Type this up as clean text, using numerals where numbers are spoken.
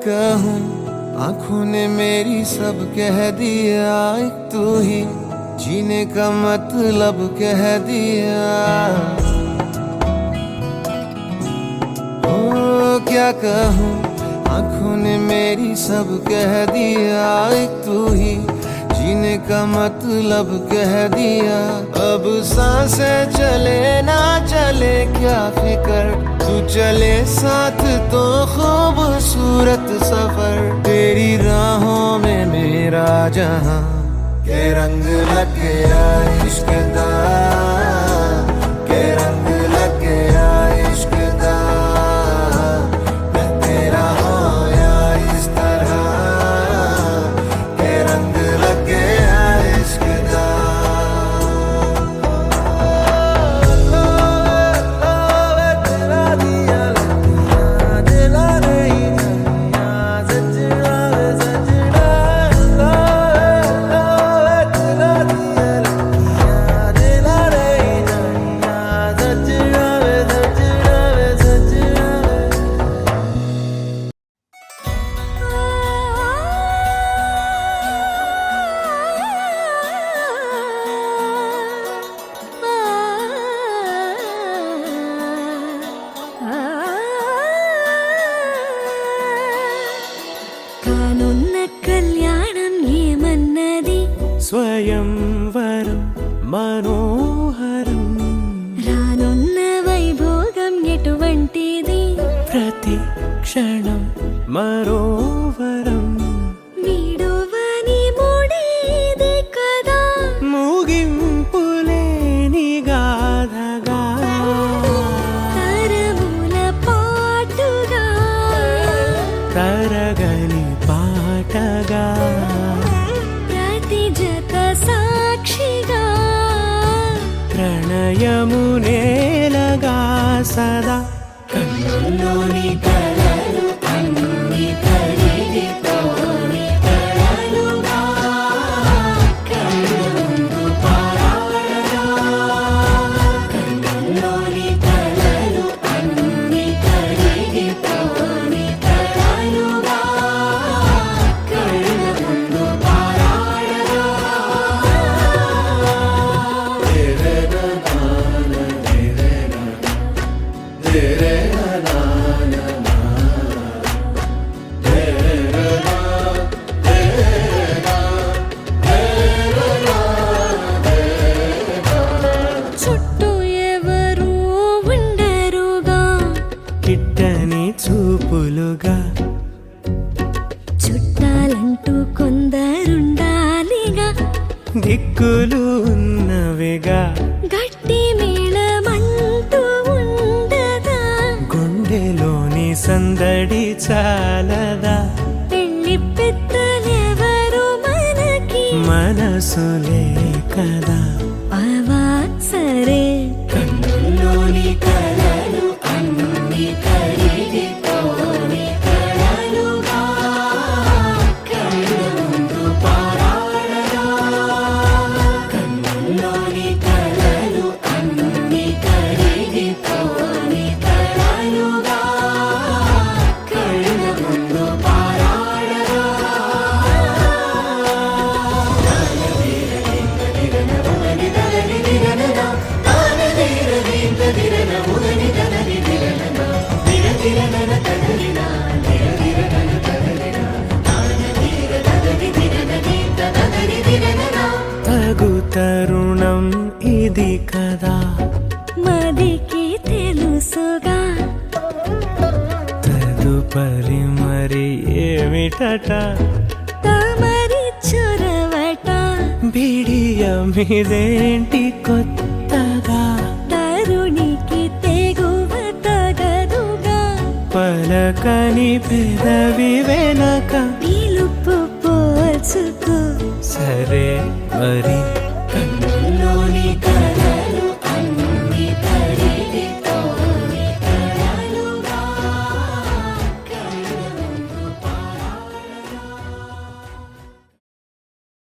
कहूँ, आंखों ने मेरी सब कह दिया, एक तू ही जीने का मतलब कह दिया। ओ क्या कहूँ, आंखों ने मेरी सब कह दिया, एक तू ही जीने का मतलब कह दिया। अब सांसें चले ना चले क्या फिकर, तू चले साथ तो खूबसूरत सफर। तेरी राहों में मेरा जहां के रंग लग गया इश्क दा, के रंग लग गया इश्क दा। मैं तेरा होया इस तरह, के रंग लग गया इश्क दा। స్వయంవరం మనోహరం, రానున్న వైభోగం ఎటువంటిది, ప్రతి క్షణం మరోవరం, వీడువని మూడేది కదా, ముగింపులేని గాథగా, తరముల పాటుగా, తరగని పాటగా, సాక్షిగా, ప్రణయము నేలగా సదా. కన్నుల్లోని కలలు అన్ని కరిగిపోని కలలుగా, కళ్ళు ముందు పారాడగా. కన్నుల్లోని కలలు అన్ని కరిగిపోని కలలుగా, కళ్ళు ముందు పారాడగా. చుట్టూ ఎవరు ఉండరుగా, కిట్టని చూపులుగా, చుట్టాలంటూ కొందరుండాలిగా, దిక్కులు ఉన్నవిగా, గట్టి మేళమంటూ ఉండదా, గుండెలోని సందడి చాలదా, పెళ్లి పెద్దలెవరు మనకి, మనసులే కదా. అవా సరే, కన్నుల్లోని కలలు అన్ని కరిగిపోని కలలుగా, కళ్ళు ముందు పారాడగా. కన్నుల్లోని కలలు అన్ని కరిగిపోని కలలుగా, కళ్ళు ముందు పారాడగా. తగు తరుణం ఇది కదా, మదికి తెలుసుగా, తదుపరి మరి ఏమిటట, తమరి చొరవట, బిడియమిదేంటి కొత్తగా, తరుణికి తెగువ తగదుగా, పలకని పెదవి వెనక, పిలుపు పోల్చుకో సరే మరి. కన్నుల్లోని